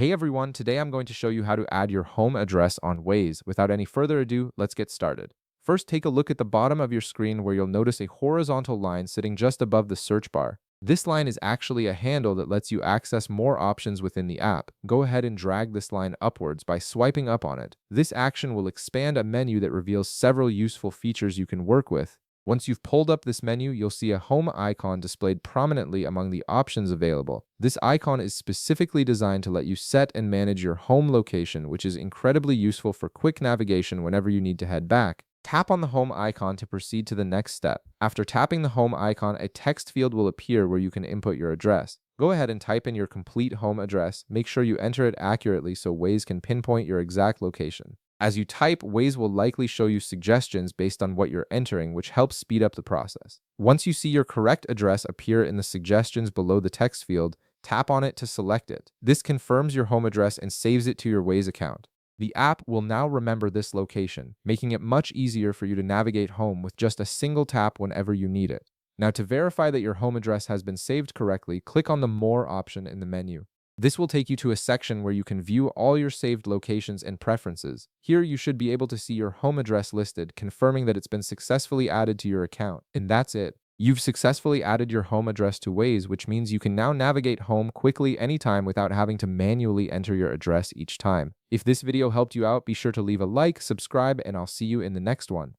Hey everyone, today I'm going to show you how to add your home address on Waze. Without any further ado, let's get started. First, take a look at the bottom of your screen where you'll notice a horizontal line sitting just above the search bar. This line is actually a handle that lets you access more options within the app. Go ahead and drag this line upwards by swiping up on it. This action will expand a menu that reveals several useful features you can work with. Once you've pulled up this menu, you'll see a home icon displayed prominently among the options available. This icon is specifically designed to let you set and manage your home location, which is incredibly useful for quick navigation whenever you need to head back. Tap on the home icon to proceed to the next step. After tapping the home icon, a text field will appear where you can input your address. Go ahead and type in your complete home address. Make sure you enter it accurately so Waze can pinpoint your exact location. As you type, Waze will likely show you suggestions based on what you're entering, which helps speed up the process. Once you see your correct address appear in the suggestions below the text field, tap on it to select it. This confirms your home address and saves it to your Waze account. The app will now remember this location, making it much easier for you to navigate home with just a single tap whenever you need it. Now, to verify that your home address has been saved correctly, click on the More option in the menu. This will take you to a section where you can view all your saved locations and preferences. Here, you should be able to see your home address listed, confirming that it's been successfully added to your account. And that's it. You've successfully added your home address to Waze, which means you can now navigate home quickly anytime without having to manually enter your address each time. If this video helped you out, be sure to leave a like, subscribe, and I'll see you in the next one.